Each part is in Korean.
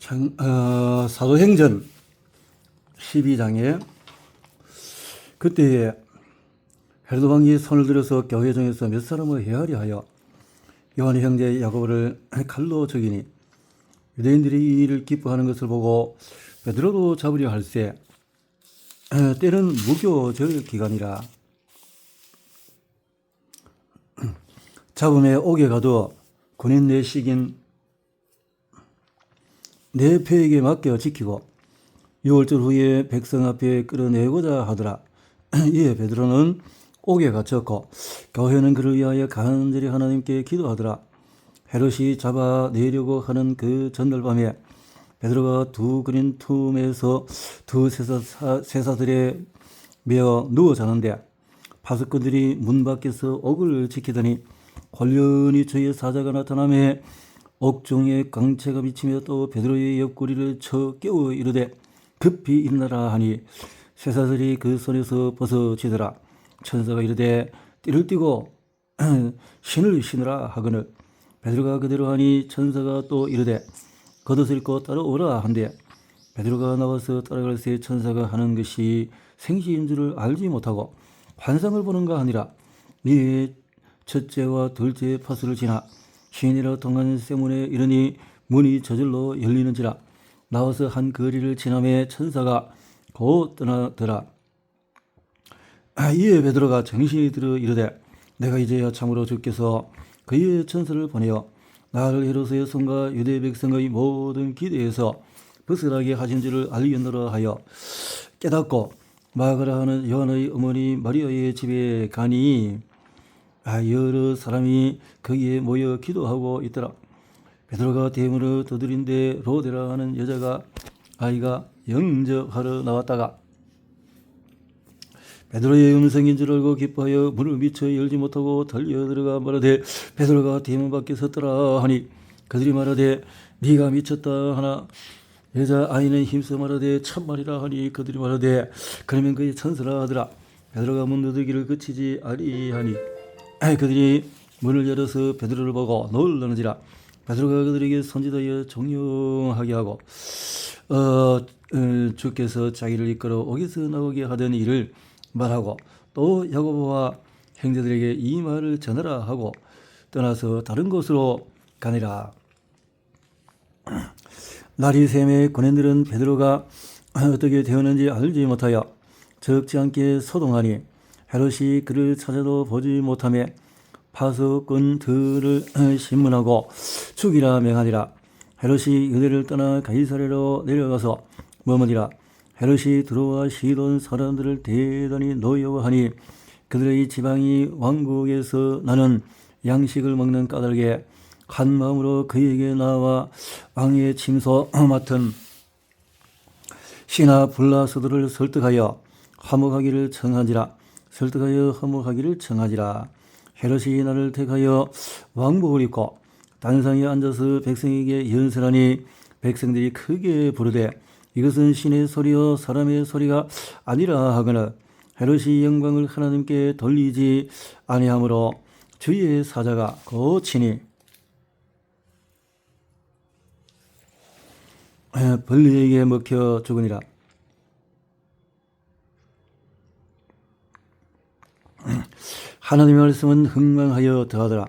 사도행전 12장에 그때에 헤로드 왕이 손을 들어서 교회 중에서 몇 사람을 헤아려 하여 요한의 형제 야고보를 칼로 죽이니 유대인들이 이 일을 기뻐하는 것을 보고 베드로도 잡으려 할세 때는 무교절 기간이라. 잡음에 옥에 가도 군인 내식인 내 패에게 맡겨 지키고 6월절 후에 백성 앞에 끌어내고자 하더라. 이에 베드로는 옥에 갇혔고 교회는 그를 위하여 간절히 하나님께 기도하더라. 헤롯이 잡아내려고 하는 그 전날 밤에 베드로가 두 그린 틈에서 두 쇠사들에 매어 누워 자는데 파수꾼들이 문 밖에서 옥을 지키더니 홀연히 주의 사자가 나타나매 옥중에 광채가 비치며 또 베드로의 옆구리를 쳐 깨워 이르되 급히 일어나라 하니 쇠사슬이 그 손에서 벗어지더라. 천사가 이르되 띠를 띠고 신을 신으라 하거늘 베드로가 그대로 하니 천사가 또 이르되 겉옷을 입고 따라오라 한데 베드로가 나와서 따라갈새 천사가 하는 것이 생시인 줄을 알지 못하고 환상을 보는가 하니라. 이에 첫째와 둘째 파수를 지나 시인이라 통하는 쇠문에 이르니 문이 저절로 열리는지라. 나와서 한 거리를 지나매 천사가 곧 떠나더라. 이에 베드로가 정신이 들어 이르되 내가 이제야 참으로 주께서 그의 천사를 보내어 나를 헤롯의 손과 유대 백성의 모든 기대에서 벗어나게 하신 줄을 알겠노라 하여 깨닫고 마가라 하는 요한의 어머니 마리아의 집에 가니 여러 사람이 거기에 모여 기도하고 있더라. 베드로가 대문을 두드린데 로데라 하는 여자가 아이가 영접하러 나왔다가 베드로의 음성인 줄 알고 기뻐하여 문을 미처 열지 못하고 달려들어가 말하되 베드로가 대문 밖에 섰더라 하니 그들이 말하되 네가 미쳤다 하나 여자 아이는 힘써 말하되 참말이라 하니 그들이 말하되 그러면 그의 천사라 하더라. 베드로가 문 두들기를 그치지 아니하니 그들이 문을 열어서 베드로를 보고 놀라는지라. 베드로가 그들에게 손짓하여 종용하게 하고 주께서 자기를 이끌어 옥에서 나오게 하던 일을 말하고 또 야고보와 형제들에게 이 말을 전하라 하고 떠나서 다른 곳으로 가니라. 날이 새매 군인들은 베드로가 어떻게 되었는지 알지 못하여 적지 않게 소동하니 헤롯이 그를 찾아도 보지 못하며 파수꾼들을 신문하고 죽이라 명하니라. 헤롯이 유대를 떠나 가이사랴로 내려가서 머무니라. 헤롯이 들어와 시돈 사람들을 대단히 노여워하니 그들의 지방이 왕국에서 나는 양식을 먹는 까닭에 한 마음으로 그에게 나와 왕의 침소 맡은 시나 블라스들을 설득하여 화목하기를 청하지라. 헤롯이 나를 택하여 왕복을 입고 단상에 앉아서 백성에게 연설하니 백성들이 크게 부르되 이것은 신의 소리요 사람의 소리가 아니라 하거나 헤롯이 영광을 하나님께 돌리지 아니하므로 주의 사자가 고치니 벌레에게 먹혀 죽으니라. 하나님의 말씀은 흥망하여 더하더라.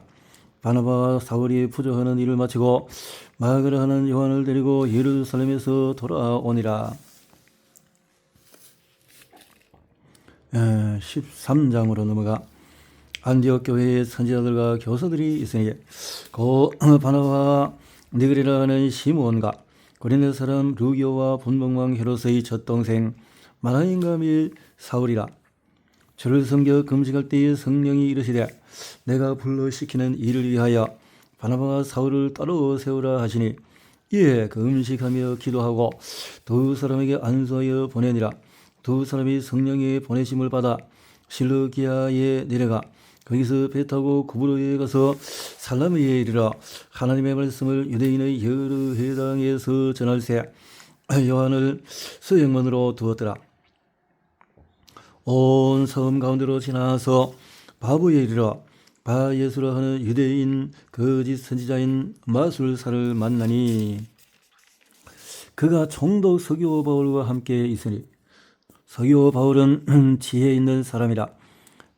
바나바와 사울이 부조하는 일을 마치고 마가라 하는 요한을 데리고 예루살렘에서 돌아오니라. 13장으로 넘어가 안디옥 교회의 선지자들과 교사들이 있으니 고 바나바와 니그리라 하는 시므온과 고린도 사람 루기오와 분봉왕 헤롯의 젖동생 마나인과 및 사울이라. 주를 섬겨 금식할 때에 성령이 이르시되 내가 불러시키는 일을 위하여 바나바와 사울을 따로 세우라 하시니 이에 금식하며 기도하고 두 사람에게 안수하여 보내니라. 두 사람이 성령의 보내심을 받아 실루기아에 내려가 거기서 배 타고 구브로에 가서 살라미에 이르러 하나님의 말씀을 유대인의 여러 회당에서 전할새 요한을 서역문으로 두었더라. 온 섬 가운데로 지나서 바부에 이르러 바예수라 하는 유대인 거짓 선지자인 마술사를 만나니 그가 총독 서기오 바울과 함께 있으니 서기오 바울은 지혜 있는 사람이라.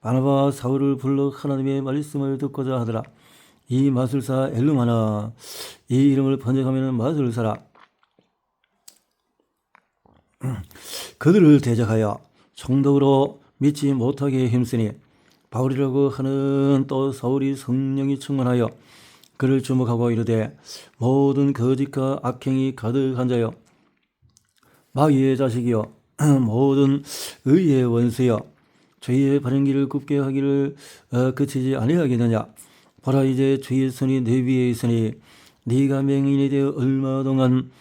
바나바와 사울을 불러 하나님의 말씀을 듣고자 하더라. 이 마술사 엘루마나, 이 이름을 번역하면 마술사라. 그들을 대적하여 총독으로 믿지 못하게 힘쓰니 바울이라고 하는 또 사울이 성령이 충만하여 그를 주목하고 이르되, 모든 거짓과 악행이 가득한 자여, 마귀의 자식이여, 모든 의의 원수여, 죄의 바른 길을 굽게 하기를 그치지 아니하겠느냐. 보라, 이제 주의 손이 내 위에 있으니 네가 맹인이 되어 얼마 동안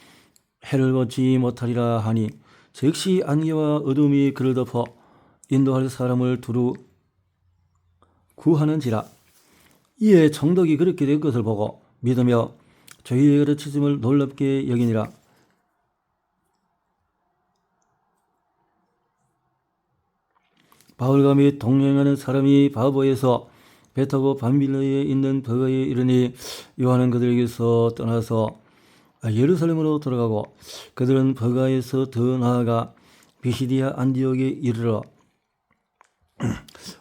해를 받지 못하리라 하니, 즉시 안개와 어둠이 그를 덮어 인도할 사람을 두루 구하는지라. 이에 총독이 그렇게 된 것을 보고 믿으며 저희의 가르치심을 놀랍게 여기니라. 바울과 및 동행하는 사람이 바보에서 배 타고 밤빌라에 있는 버가에 이르니 요한은 그들에게서 떠나서 예루살렘으로 돌아가고, 그들은 버가에서 더 나아가 비시디아 안디옥에 이르러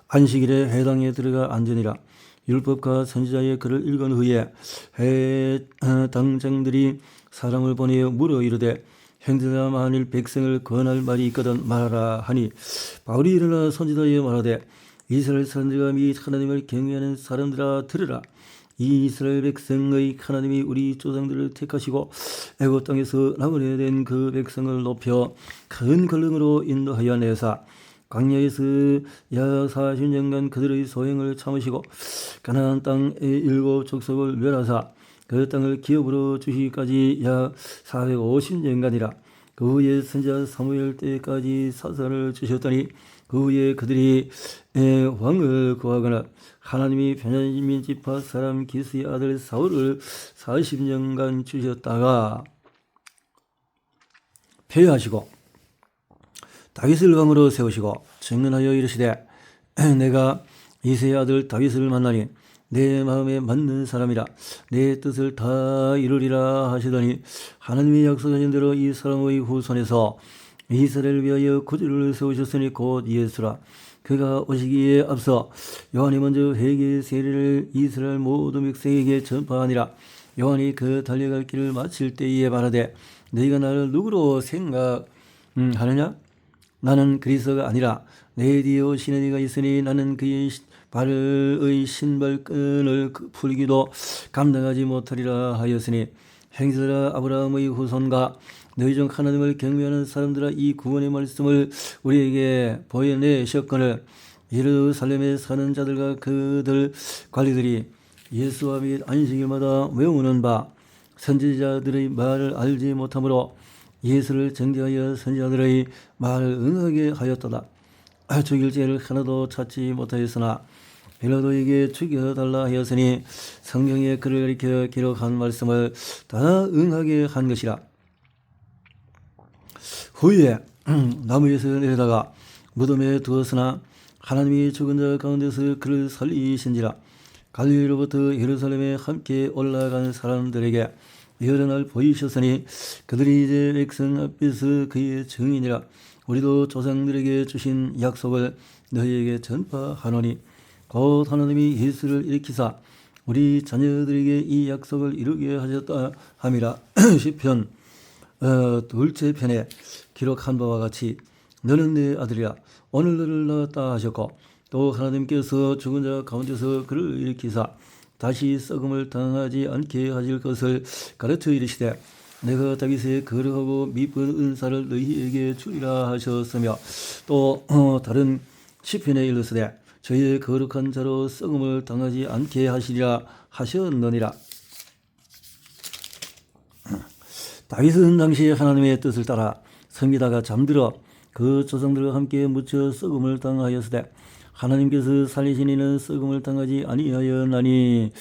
안식일에 회당에 들어가 앉으니라. 율법과 선지자의 글을 읽은 후에 해당장들이 사람을 보내어 물어 이르되, 형제들아, 만일 백성을 권할 말이 있거든 말하라 하니, 바울이 일어나 선지자에 말하되, 이스라엘 사람들과 및 하나님을 경외하는 사람들아 들으라. 이 이스라엘 백성의 하나님이 우리 조상들을 택하시고 애굽 땅에서 나그네된 그 백성을 높여 큰 권능으로 인도하여 내사 광야에서 약 40년간 그들의 소행을 참으시고 가나안 땅의 7 족속을 멸하사 그 땅을 기업으로 주시기까지 약 450년간이라. 그 후에 선지자 사무엘 때까지 사사를 주셨더니, 그 후에 그들이 왕을 구하거나 하나님이 베냐민 지파 사람 기스의 아들 사울을 40년간 주셨다가 폐하시고 다윗을 왕으로 세우시고 증언하여 이르시되, 내가 이새의 아들 다윗을 만나니 내 마음에 맞는 사람이라, 내 뜻을 다 이루리라 하시더니, 하나님이 약속하신 대로 이 사람의 후손에서 이스라엘을 위하여 구주를 세우셨으니 곧 예수라. 그가 오시기에 앞서 요한이 먼저 회개 세례를 이스라엘 모든 백성에게 전파하니라. 요한이 그 달려갈 길을 마칠 때에 말하되, 너희가 나를 누구로 생각하느냐? 나는 그리스도가 아니라 내 뒤에 오시는 이가 있으니 나는 그의 발의 신발끈을 풀기도 감당하지 못하리라 하였으니, 형제들아, 아브라함의 후손과 너희 중 하나님을 경외하는 사람들아, 이 구원의 말씀을 우리에게 보여내셨거늘 예루살렘에 사는 자들과 그들 관리들이 예수와 및 안식일마다 외우는 바 선지자들의 말을 알지 못하므로 예수를 정죄하여 선지자들의 말을 응하게 하였도다. 죽일 죄를 하나도 찾지 못하였으나 빌라도에게 죽여달라 하였으니 성경에 그를 가리켜 기록한 말씀을 다 응하게 한 것이라. 후에 나무에서 내려다가 무덤에 두었으나 하나님이 죽은 자 가운데서 그를 살리신지라. 갈릴리로부터 예루살렘에 함께 올라간 사람들에게 여러 날 보이셨으니 그들이 이제 백성 앞에서 그의 증인이라. 우리도 조상들에게 주신 약속을 너희에게 전파하노니 곧 하나님이 예수를 일으키사 우리 자녀들에게 이 약속을 이루게 하셨다 함이라. 시편 둘째 편에 기록한 바와 같이 너는 내 아들이라. 오늘 너를 낳았다 하셨고, 또 하나님께서 죽은 자 가운데서 그를 일으키사 다시 썩음을 당하지 않게 하실 것을 가르쳐 이르시되, 내가 다윗의 거룩하고 미쁜 은사를 너희에게 주리라 하셨으며, 또 다른 시편에 일렀으되 저희의 거룩한 자로 썩음을 당하지 않게 하시리라 하셨느니라. 다윗은 당시 하나님의 뜻을 따라 섬기다가 잠들어 그 조상들과 함께 묻혀 썩음을 당하였으되, 하나님께서 살리신 이는 썩음을 당하지 아니하였나니,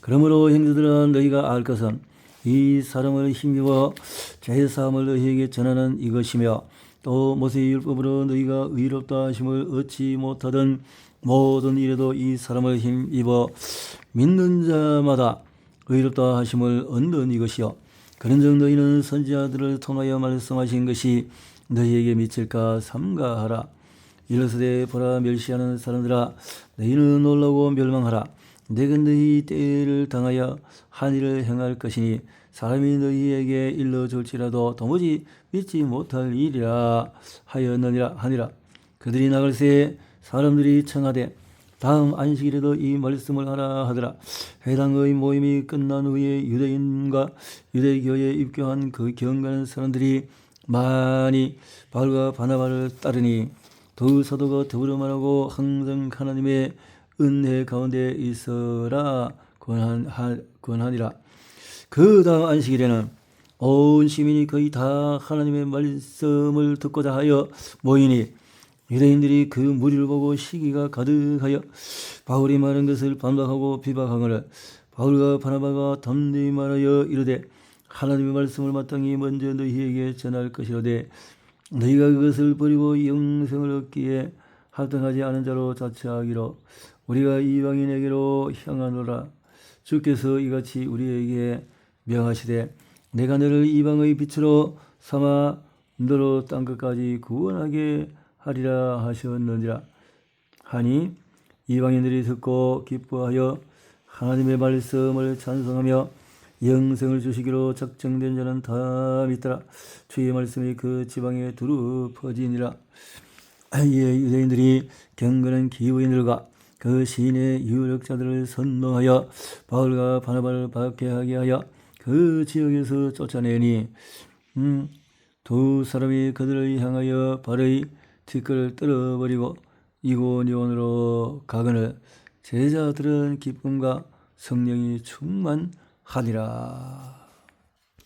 그러므로 형제들아, 너희가 알 것은 이 사람을 힘입어 죄사함을 너희에게 전하는 이것이며, 또 모세의 율법으로 너희가 의롭다 하심을 얻지 못하던 모든 일에도 이 사람을 힘입어 믿는 자마다 의롭다 하심을 얻는 이것이요, 그런즉 너희는 선지자들을 통하여 말씀하신 것이 너희에게 미칠까 삼가하라. 이르시되 보라, 멸시하는 사람들아, 너희는 놀라고 멸망하라. 내가 너희 때를 당하여 한 일을 행할 것이니 사람이 너희에게 일러줄지라도 도무지 믿지 못할 일이라 하였느니라 하니라. 그들이 나갈새 사람들이 청하되 다음 안식일에도 이 말씀을 하라 하더라. 회당의 모임이 끝난 후에 유대인과 유대교에 입교한 그 경건한 사람들이 많이 바울과 바나바를 따르니 두 사도가 더불어 말하고 항상 하나님의 은혜 가운데 있어라 권하니라. 그 다음 안식일에는 온 시민이 거의 다 하나님의 말씀을 듣고자 하여 모이니 유대인들이 그 무리를 보고 시기가 가득하여 바울이 말한 것을 반박하고 비박하거늘 바울과 바나바가 담대히 말하여 이르되 하나님의 말씀을 마땅히 먼저 너희에게 전할 것이로되 너희가 그것을 버리고 영생을 얻기에 합당하지 않은 자로 자처하기로 우리가 이방인에게로 향하노라. 주께서 이같이 우리에게 명하시되 내가 너를 이방의 빛으로 삼아 너로 땅끝까지 구원하게 하리라 하셨느니라 하니 이방인들이 듣고 기뻐하여 하나님의 말씀을 찬송하며 영생을 주시기로 작정된 자는 다 믿더라. 주의 말씀이 그 지방에 두루 퍼지니라. 이에 유대인들이 경건한 기부인들과 그 시인의 유력자들을 선동하여 바울과 바나바를 박해하게 하여 그 지역에서 쫓아내니 두 사람이 그들을 향하여 발의 티끌을 떨어버리고 이고니온으로 가거늘 제자들은 기쁨과 성령이 충만하니라.